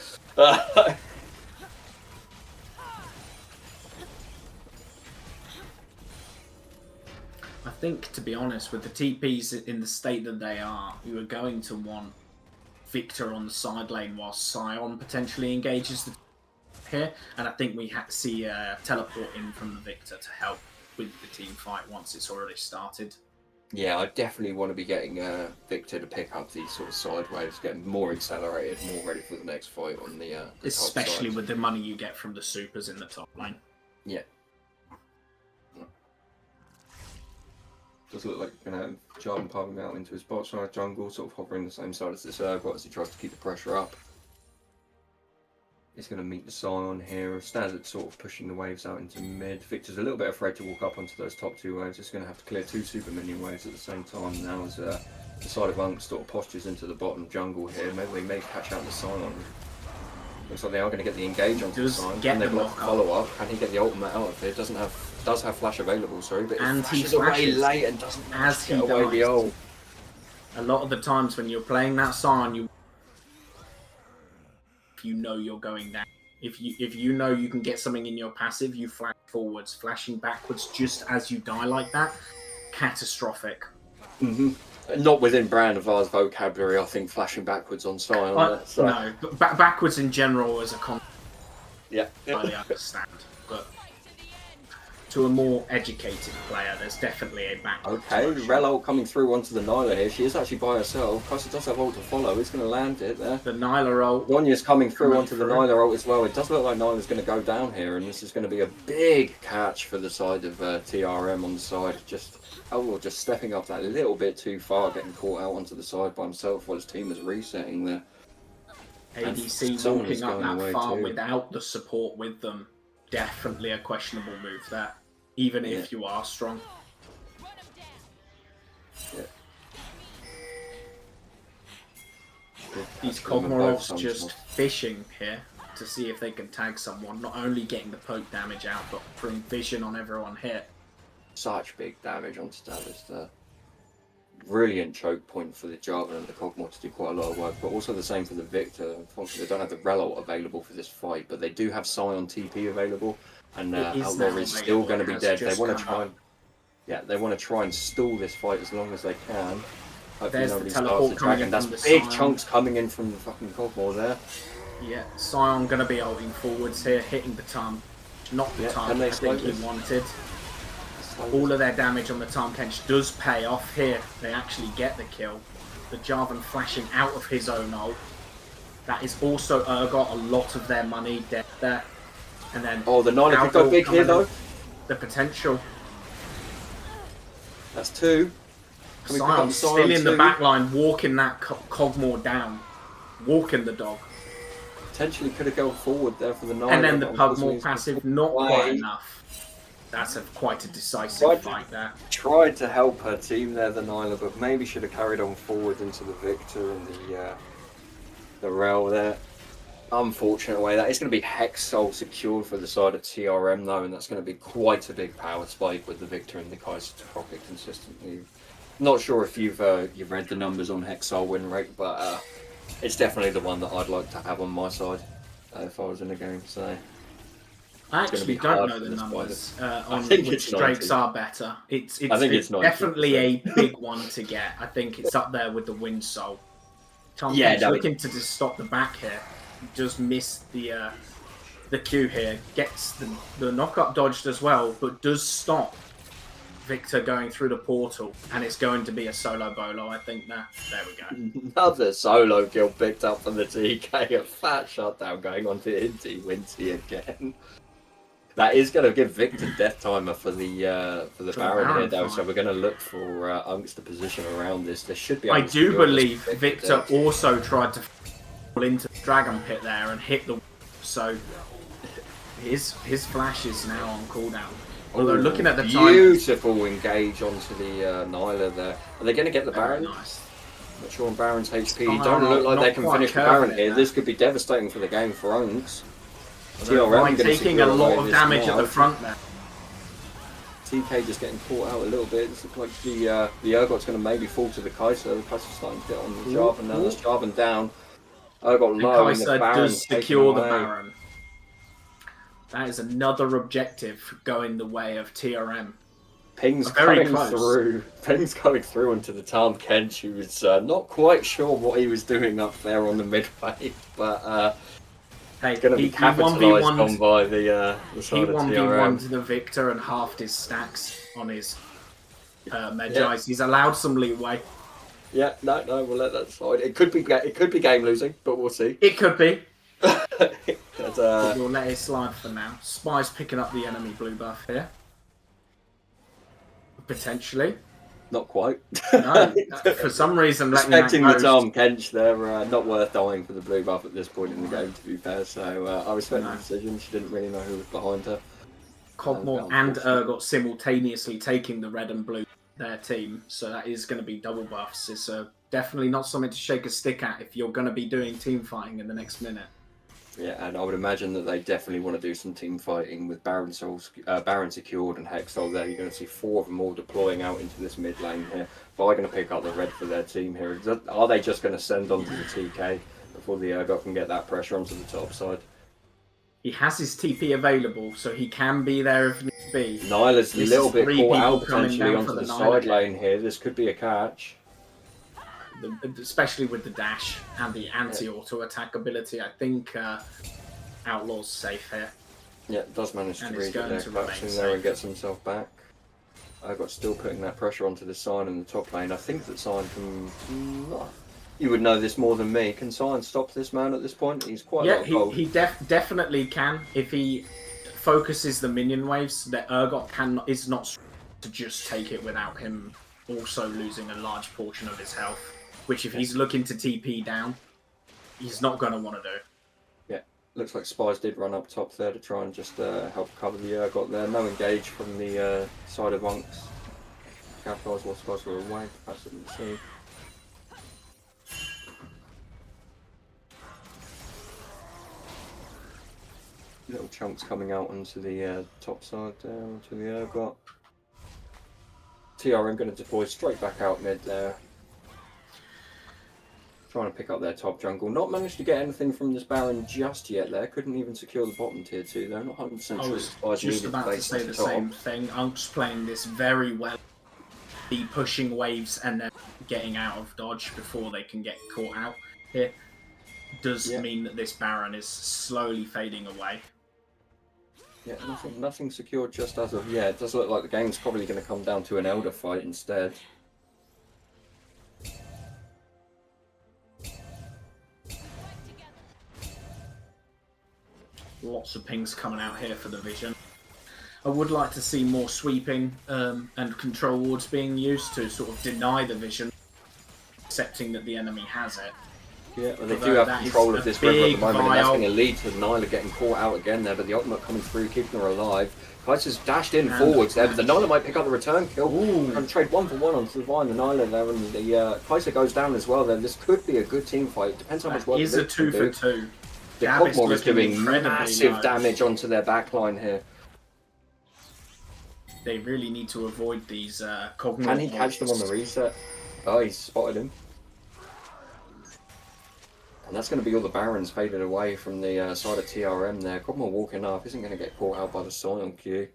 S2: I think, to be honest, with the TPs in the state that they are, you are going to want Victor on the side lane while Sion potentially engages here. And I think we had to see teleport in from the Victor to help with the team fight once it's already started.
S1: Yeah, I definitely want to be getting Victor to pick up these sort of side waves, getting more accelerated, more ready for the next fight on the
S2: especially
S1: top side.
S2: With the money you get from the supers in the top lane.
S1: Yeah. Does look like you're going to have Jarvan popping out into his bot side jungle, sort of hovering the same side as this Urgot as he tries to keep the pressure up. He's going to meet the Sion here. Stazard sort of pushing the waves out into mid. Victor's a little bit afraid to walk up onto those top 2 waves. He's going to have to clear 2 super minion waves at the same time now as the side of Unks sort of postures into the bottom jungle here. Maybe they may catch out the Sion. Looks like they are going to get the engage onto the Sion. Can they block the follow-up? Can he get the ultimate out of it? Does have flash available, sorry, but
S2: and
S1: he flashes away late and doesn't
S2: as he
S1: get away the ult.
S2: A lot of the times when you're playing that Sion, you know you're going down. If you know you can get something in your passive, you flash forwards. Flashing backwards just as you die like that, catastrophic.
S1: Not within Brand of Vars vocabulary, I think flashing backwards on Sion.
S2: No, but backwards in general as a concept.
S1: Yeah.
S2: I understand, but to a more educated player, there's definitely a back.
S1: Okay, Rel ult coming through onto the Nyla here. She is actually by herself. Kai'Sa does have ult to follow. He's going to land it there.
S2: The Nyla ult.
S1: Wanya's coming through onto the Nyla ult as well. It does look like Nyla's going to go down here, and this is going to be a big catch for the side of TRM on the side. Just stepping up that little bit too far, getting caught out onto the side by himself while his team is resetting there.
S2: ADC walking up that far without the support with them. Definitely a questionable move there. Even if you are strong.
S1: Yeah.
S2: These Cogmorlovs just fishing here to see if they can tag someone. Not only getting the poke damage out, but putting vision on everyone hit.
S1: Such big damage on Stavis there. Brilliant choke point for the Jarvan and the Cogmore to do quite a lot of work, but also the same for the Victor. Unfortunately, they don't have the Rel ult available for this fight, but they do have Sion TP available. And Outlaw is still going to be dead. They want to try and try and stall this fight as long as they can. Hopefully nobody starts the dragon. That's big chunks coming in from the fucking Cogmore there.
S2: Yeah, Sion going to be ulting forwards here, hitting the Tarm. Not the Tarm I think he wanted. All of their damage on the Tarm Kench does pay off here. They actually get the kill. The Jarvan flashing out of his own ult. That is also got a lot of their money dead there. And then
S1: the Nile could go big here though.
S2: The potential.
S1: That's 2.
S2: Sion still in the back line, walking that Cogmore down. Walking the dog.
S1: Potentially could have gone forward there for the Nile.
S2: And then the Pugmore passive, not quite enough. That's quite a decisive fight there.
S1: Tried to help her team there, the Nyla, but maybe should have carried on forward into the Victor and the Rel there. Unfortunate way that. It's going to be Hex Soul secured for the side of TRM though, and that's going to be quite a big power spike with the Victor and the Kaiser to proc it consistently. Not sure if you've read the numbers on Hex Soul win rate, but it's definitely the one that I'd like to have on my side if I was in the game. So.
S2: I actually don't know the numbers on which Drakes are better. It's definitely a big one to get. I think it's up there with the Wind Soul. Tom looking to just stop the back here. Just missed the Q here. Gets the knock-up dodged as well, but does stop Victor going through the portal. And it's going to be a solo bolo, I think. There we go.
S1: Another solo kill picked up from the TK. A fat shutdown going on to Inti Winty again. That is going to give Victor death timer for the Baron here, though. So we're going to look for Unks to position around this. There should be.
S2: I do believe Victor also tried to fall into the Dragon Pit there and hit the. So his flash is now on cooldown. Although looking at the time,
S1: beautiful engage onto the Nyla there. Are they going to get the Baron?
S2: Nice.
S1: Not sure on Baron's HP. Don't look like they can finish the Baron here. This could be devastating for the game for Unks.
S2: TRM taking a lot of damage at the front there.
S1: TK just getting caught out a little bit. It looks like the Urgot's going to maybe fall to the Kaiser. The Kaiser's starting to get on the Jarvan now. That's Jarvan down. Urgot low and the Baron
S2: does secure the Baron. That is another objective going the way of TRM.
S1: Ping's coming through. Ping's coming through into the Tahm Kench, who was not quite sure what he was doing up there on the mid wave, but
S2: hey,
S1: going to be capitalised on by the side of TRM.
S2: He 1v1'd the Victor and halved his stacks on his Medjais. He's allowed some leeway.
S1: Yeah, no, we'll let that slide. It could be game losing, but we'll see.
S2: It could be.
S1: But,
S2: we'll let it slide for now. Spy's picking up the enemy blue buff here. Potentially.
S1: Not quite.
S2: No, for some reason,
S1: respecting the Tahm Kench, they're not worth dying for the blue buff at this point in the game, to be fair. So I respect the decision. She didn't really know who was behind her.
S2: Cogmore and Urgot simultaneously taking the red and blue their team, so that is going to be double buffs. It's definitely not something to shake a stick at if you're going to be doing team fighting in the next minute.
S1: Yeah, and I would imagine that they definitely want to do some team fighting with Baron secured and Hex Soul there. You're going to see 4 of them all deploying out into this mid lane here. But they're going to pick up the red for their team here. Are they just going to send on to the TK before the Urgot can get that pressure onto the top side?
S2: He has his TP available, so he can be there if need be.
S1: Nyla's a little bit caught out potentially onto the side lane here. This could be a catch.
S2: Especially with the dash and the anti-auto attack ability, I think Outlaw's safe here.
S1: Yeah, does manage to read it there and gets himself back. Got still putting that pressure onto the Sion in the top lane. I think that Sion can... You would know this more than me. Can Sion stop this man at this point? He's quite a lot of gold.
S2: He definitely can. If he focuses the minion waves, that Urgot is not to just take it without him also losing a large portion of his health. Which, if he's looking to TP down, he's not going to want to do.
S1: Yeah, looks like Spies did run up top there to try and just help cover the Urgot there. No engage from the side of Unks. Capitalise while Spies were away. Perhaps didn't see. Little chunks coming out onto the top side there, onto the Urgot. TRM going to deploy straight back out mid there. Trying to pick up their top jungle. Not managed to get anything from this Baron just yet there. Couldn't even secure the bottom tier 2 though. Not 100% sure.
S2: I was just about to say the same thing. Unk's playing this very well. The pushing waves and then getting out of dodge before they can get caught out here does mean that this Baron is slowly fading away.
S1: Yeah, nothing secured just as of yet. It does look like the game's probably going to come down to an Elder fight instead.
S2: Lots of pings coming out here for the Vision. I would like to see more sweeping and control wards being used to sort of deny the Vision, accepting that the enemy has it.
S1: Yeah, well, they do have control of this river at the moment, and that's going to lead to Nyla getting caught out again there, but the ultimate coming through, keeping her alive. Kaiser's dashed in forwards there, but the Nyla might pick up the return kill. And trade 1-for-1 onto the Vine, the Nyla there, and the Kaiser goes down as well there. This could be a good team fight. Depends how much work
S2: is a 2-for-2.
S1: The Cogmore is doing massive damage onto their backline here.
S2: They really need to avoid these Cogmore.
S1: Can he catch them on the reset? Oh, he's spotted him. And that's going to be all the Barons faded away from the side of TRM there. Cogmore walking up, isn't going to get caught out by the Scion Q.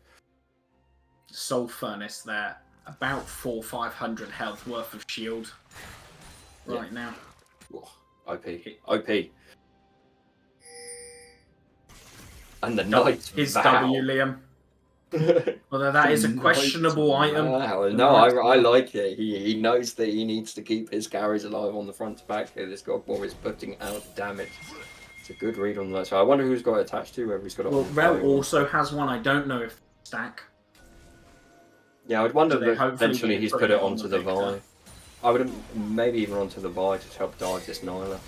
S2: Soul Furnace there, about 400-500 health worth of shield right now.
S1: Oh, OP. OP. And the Knight
S2: is W, Liam. Although that is a questionable item.
S1: No, I like it. He knows that he needs to keep his carries alive on the front to back here. This Cogmore is putting out damage. It's a good read on that. So I wonder who's got it attached to, whether he's got it
S2: well,
S1: on
S2: Rel also has one. I don't know if stack.
S1: Yeah, I'd wonder that eventually he's put it onto the Vi. I would maybe even onto the Vi to help dive this Nyla.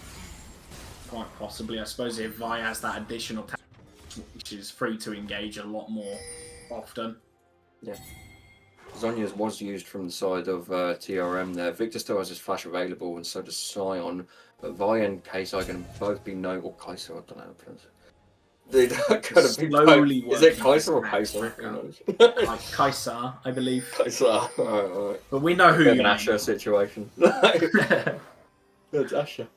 S2: Quite possibly. I suppose if Vi has that additional tap, which is free to engage a lot more often.
S1: Yeah. Zonya's was used from the side of TRM there. Victor still has his flash available, and so does Scion. But Vi and Kaiser can both be no, or Kaiser, I don't know. They're going to be slowly. Is it Kaiser or Kaiser?
S2: Like Kaiser, I believe.
S1: Kaiser. Alright.
S2: But we know who you
S1: mean. An Asher situation. That's Asher.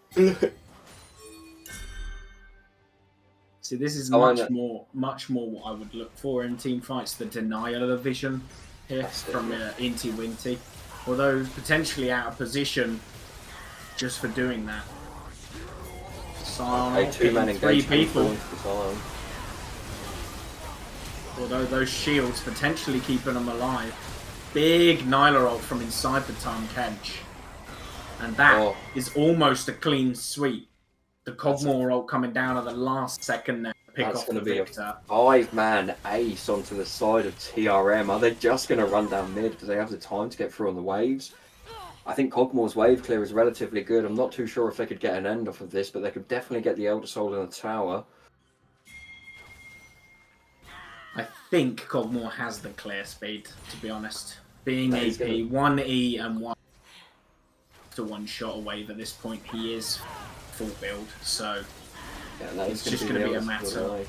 S2: See, this is much more what I would look for in team fights. The denial of the Vision here from Inti Winty, although potentially out of position just for doing that.
S1: A two-man
S2: 3 people. Although those shields potentially keeping them alive. Big Nyla ult from inside the Tarn Kench, and that is almost a clean sweep. The Cogmore ult coming down at the last second there to pick off the Victor.
S1: A 5-man ace onto the side of TRM. Are they just going to run down mid? Do they have the time to get through on the waves? I think Cogmore's wave clear is relatively good. I'm not too sure if they could get an end off of this, but they could definitely get the Elder Soul in the tower.
S2: I think Cogmore has the clear speed, to be honest. Being AP, 1E and 1 to 1 shot away at this point, he is full build, so it's just going to be a matter.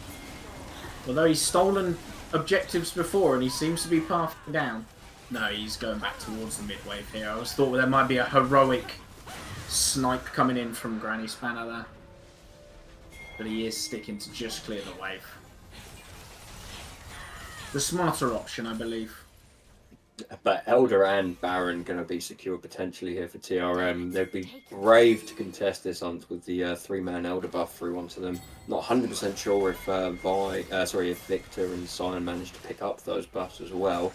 S2: Although he's stolen objectives before and he seems to be pathing down. No, he's going back towards the mid wave here. I was thought there might be a heroic snipe coming in from Granny Spanner there. But he is sticking to just clear the wave. The smarter option, I believe.
S1: But Elder and Baron going to be secure potentially here for TRM. They'd be brave to contest this hunt with the 3-man Elder buff through onto them. Not 100% sure if if Victor and Scion managed to pick up those buffs as well.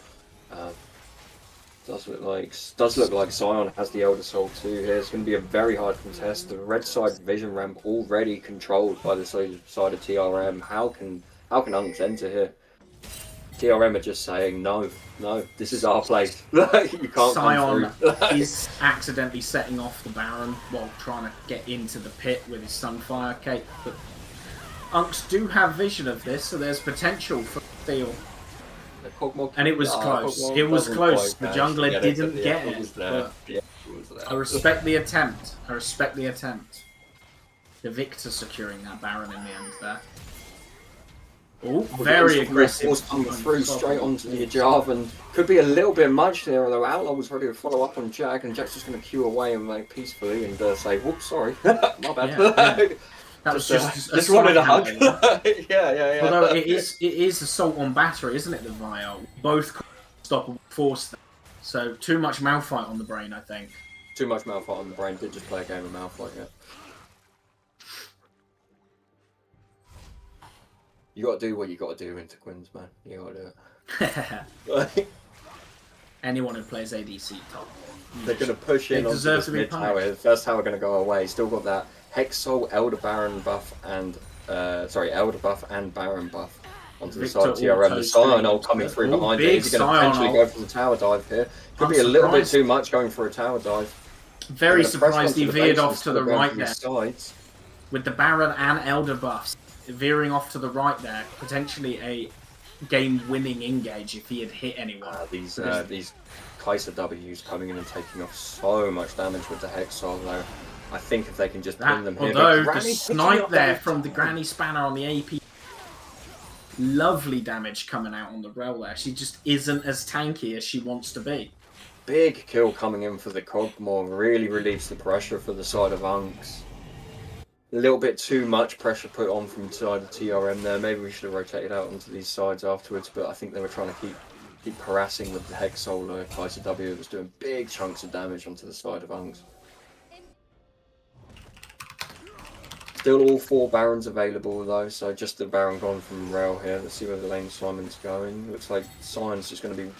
S1: Does look like Scion has the Elder Soul too here. It's going to be a very hard contest. The red side vision ramp already controlled by the side of TRM. How can Unks enter here? TRM are just saying, no, this is our place. You can't
S2: Scion
S1: come through.
S2: is accidentally setting off the Baron while trying to get into the pit with his Sunfire cape. But Unks do have vision of this, so there's potential for steal. And it was close. It was close. The jungler didn't get it. I respect the attempt. The Victor securing that Baron in the end there. Oh, very aggressive.
S1: Coming through straight onto the Ajavan. Could be a little bit much there, although Outlaw was ready to follow up on Jack, and Jack's just going to queue away and make peacefully and say, whoops, sorry. My bad.
S2: Yeah. That was
S1: just wanted a hug. yeah.
S2: Although it is assault on battery, isn't it, the Vial? Both stop force there. So too much Malphite on the brain, I think.
S1: Too much Malphite on the brain. Did just play a game of Malphite, yeah. You got to do what you got to do into Quins, man. You got to do it.
S2: Anyone who plays ADC top.
S1: They're going to push in onto the mid tower. The first tower going to go away. Still got that Hex Soul, Elder Baron buff, and Elder buff and Baron buff onto the
S2: Victor
S1: side of TRM. The Scion ult coming through behind it. Is he going to potentially go for the tower dive here? Could be a little bit too much going for a tower dive.
S2: Very surprised he veered off to the right there.
S1: Sides.
S2: With the Baron and Elder buffs veering off to the right there, potentially a game-winning engage if he had hit anyone.
S1: These Kaiser W's coming in and taking off so much damage with the Hexol though. I think if they can just pin them here.
S2: Although the snipe there from the Granny Spanner on the AP, lovely damage coming out on the Rel there. She just isn't as tanky as she wants to be.
S1: Big kill coming in for the Cogmore, really relieves the pressure for the side of Unks. A little bit too much pressure put on from the side of TRM there. Maybe we should have rotated out onto these sides afterwards, but I think they were trying to keep harassing with the Hexol Kaiser W. It was doing big chunks of damage onto the side of Unks. Still all 4 Barons available though, so just the Baron gone from Rel here. Let's see where the lane Simon's going. Looks like Sion's just going to be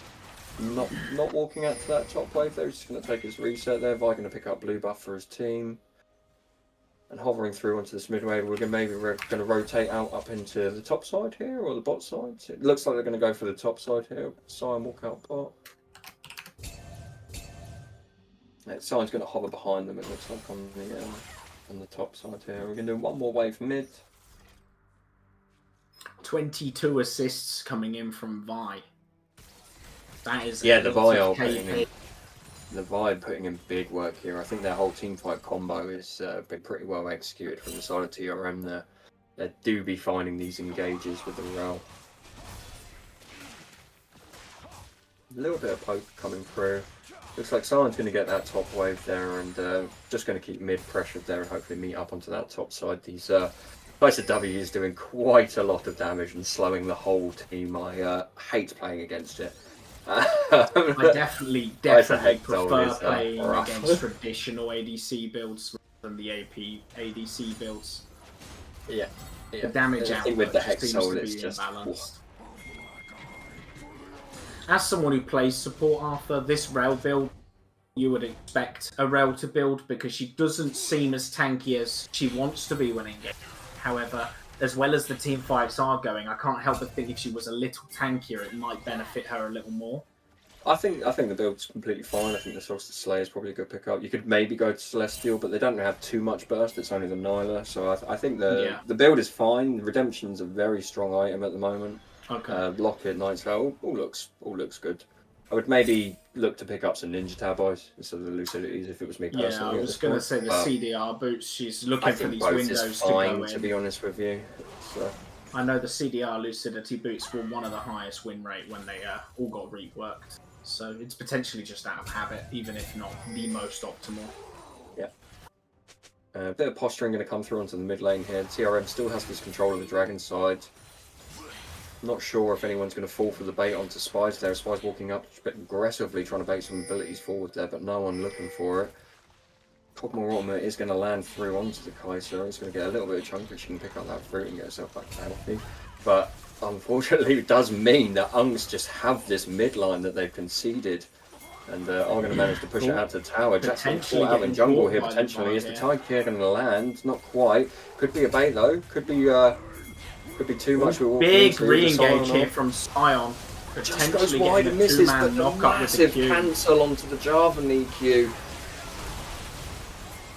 S1: not walking out to that top wave there. He's just going to take his reset there. Vi going to pick up blue buff for his team. And hovering through onto this mid wave, we're going to rotate out up into the top side here, or the bot side. It looks like they're going to go for the top side here. Sion walk out bot. Yeah, Sion's going to hover behind them, it looks like, on the top side here. We're going to do one more wave mid.
S2: 22 assists coming in from Vi. That is
S1: the Vi are the Vibe putting in big work here. I think their whole team fight combo has been pretty well executed from the side of TRM there. They do be finding these engages with the Rel. A little bit of poke coming through. Looks like someone's going to get that top wave there and just going to keep mid pressured there and hopefully meet up onto that top side. These Kaiser W is doing quite a lot of damage and slowing the whole team. I hate playing against it.
S2: I definitely prefer playing against traditional ADC builds rather than the AP ADC builds.
S1: Yeah.
S2: The damage output
S1: with the
S2: seems
S1: Hexol,
S2: to
S1: it's
S2: be
S1: just
S2: imbalanced. As someone who plays support, Arthur, this Rel build, you would expect a Rel to build because she doesn't seem as tanky as she wants to be when engaged. However, as well as the team fights are going, I can't help but think if she was a little tankier, it might benefit her a little more.
S1: I think the build's completely fine. I think the Solstice Slayer is probably a good pickup. You could maybe go to Celestial, but they don't have too much burst. It's only the Nyla, so I think the build is fine. Redemption's a very strong item at the moment.
S2: Okay.
S1: Locket, Knight's Veil, all looks good. I would maybe look to pick up some Ninja Tabis instead of the Lucidities if it was me personally.
S2: Yeah, I was going to say the CDR boots. She's looking for these windows to go in.
S1: To be honest with you. So.
S2: I know the CDR Lucidity boots were one of the highest win rate when they all got reworked. So it's potentially just out of habit, even if not the most optimal.
S1: Yeah. A bit of posturing going to come through onto the mid lane here. TRM still has this control of the dragon side. Not sure if anyone's going to fall for the bait onto Spies there. Spies walking up aggressively trying to bait some abilities forward there, but no one looking for it. Cogmore Ultimate is going to land through onto the Kaiser. He's going to get a little bit of chunk, but she can pick up that fruit and get herself back to healthy. But unfortunately, it does mean that Unks just have this midline that they've conceded and are going to manage to push it out to the tower. Jackson caught out in jungle here potentially. Is the tide here going to land? Not quite. Could be a bait though. Could be too much.
S2: Big re-engage here from Sion.
S1: Just goes wide and misses, but the massive cancel onto the Jarvan EQ.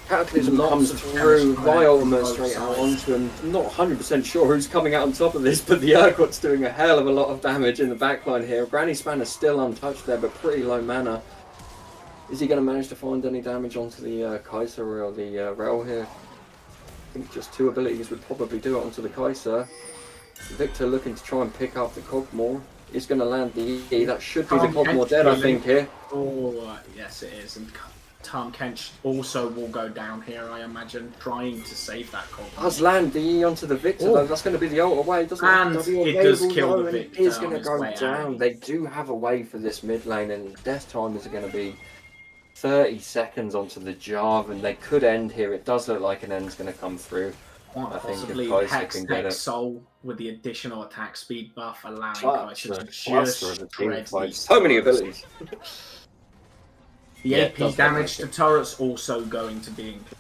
S1: Cataclysm comes through, Vi ultimate straight out onto him. I'm not 100% sure who's coming out on top of this, but the Urgot's doing a hell of a lot of damage in the backline here. Granny Spanner's still untouched there, but pretty low mana. Is he going to manage to find any damage onto the Kaiser or the Rel here? I think just 2 abilities would probably do it onto the Kaiser. Victor looking to try and pick up the Cogmore. He's going to land the E. That should be the Cogmore dead, I think, here.
S2: Oh, yes it is. And Tom Kench also will go down here, I imagine, trying to save that Cogmore.
S1: Does land the E onto the Victor, though. That's going to be the ult away, doesn't it?
S2: And it does kill the Victor.
S1: It is going to go down. They do have a way for this mid lane, and death time is going to be 30 seconds onto the Jarvan. They could end here. It does look like an end's going to come through.
S2: I think if Kaiser can get it. Soul with the additional attack speed buff, allowing Kaiser to just shred these.
S1: So many abilities.
S2: The AP damage to turrets also going to be included.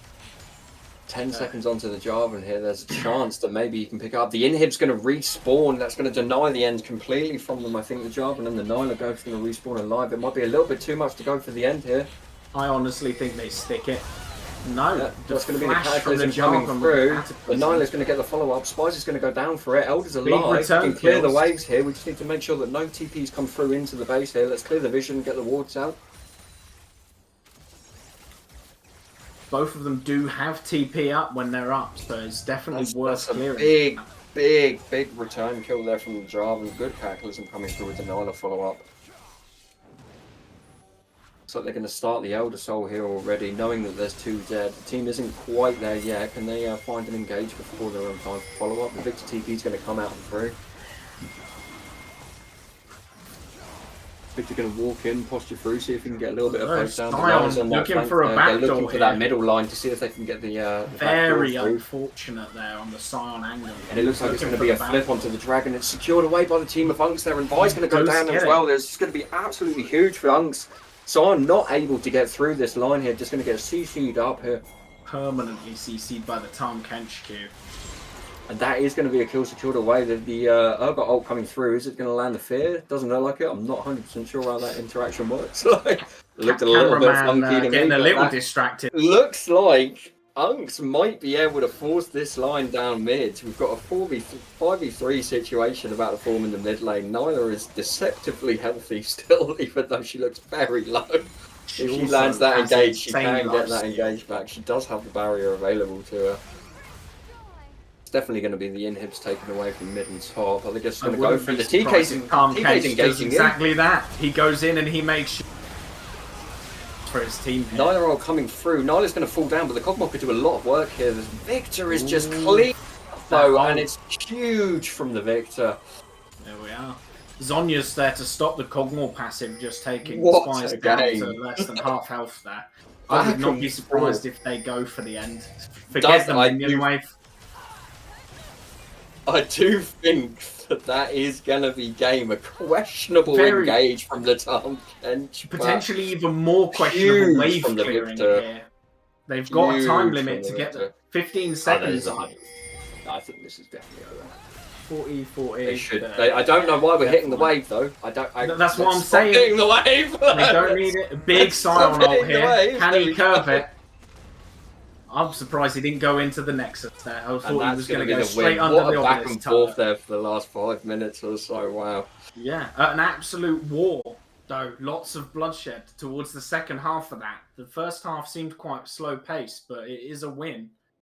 S1: 10 seconds onto the Jarvan here. There's a chance that maybe you can pick up. The inhib's going to respawn. That's going to deny the end completely from them. I think the Jarvan and the Nyla Ghost going to respawn alive. It might be a little bit too much to go for the end here.
S2: I honestly think they stick it. No,
S1: that's going to be the Cataclysm coming through. The Nyla's going to get the follow-up. Spice is going to go down for it. Elder's alive. We can clear the waves here. We just need to make sure that no TPs come through into the base here. Let's clear the vision, get the wards out.
S2: Both of them do have TP up when they're up, so it's definitely worth clearing.
S1: Big return kill there from the Jarvan. Good Cataclysm coming through with the Nyla follow-up. Looks like they're going to start the Elder Soul here already, knowing that there's 2 dead. The team isn't quite there yet. Can they find an engage before they're on time for follow-up? The Victor TP is going to come out and through. Victor going to walk in, posture through, see if he can get a little bit of poke down.
S2: Looking for a backdoor.
S1: They're looking for that middle line to see if they can get the
S2: very unfortunate there on the Sion angle.
S1: And it looks like it's going to be a flip onto the Dragon. It's secured away by the team of Unks there, and Vi's going to go down as well. There's going to be absolutely huge for Unks. Sion not able to get through this line here, just going to get CC'd up here.
S2: Permanently CC'd by the Tom Kench Q.
S1: And that is going to be a kill secured away. The Urgot ult coming through, is it going to land the fear? Doesn't look like it. I'm not 100% sure how that interaction works. It looked a little bit funky to me.
S2: Getting a little distracted.
S1: Looks like Unks might be able to force this line down mid. We've got a 5v3 situation about to form in the mid lane. Nyla is deceptively healthy still, even though she looks very low. If she lands that engage, she can get that engage back. She does have the barrier available to her. Definitely going to be the inhibs taken away from mid and top. Are they just going to go for the TK's engaging
S2: exactly that. He goes in and he makes for his team.
S1: Nyla are coming through. Nyla's going to fall down, but the Cogmog could do a lot of work here. The Victor is just clean though, and it's huge from the Victor.
S2: There we are. Zonya's there to stop the Cogmog passive, just taking Spice down to less than half health there. I would not be surprised if they go for the end. Forget the minion wave.
S1: I do think that is going to be game. A questionable engage from the Tom Kench.
S2: Potentially even more questionable wave clearing here. They've got a time limit to get 15 seconds.
S1: I think this is definitely over.
S2: 40.
S1: They should. I don't know why we're hitting the wave though.
S2: That's what I'm saying.
S1: Hitting the wave.
S2: They don't need it. Big Sion ult here. Can he curve it? I'm surprised he didn't go into the Nexus there. I thought he was going to go straight under the obelisk.
S1: Back and forth there for the last 5 minutes or so. Wow.
S2: Yeah, an absolute war though. Lots of bloodshed towards the second half of that. The first half seemed quite slow paced, but it is a win.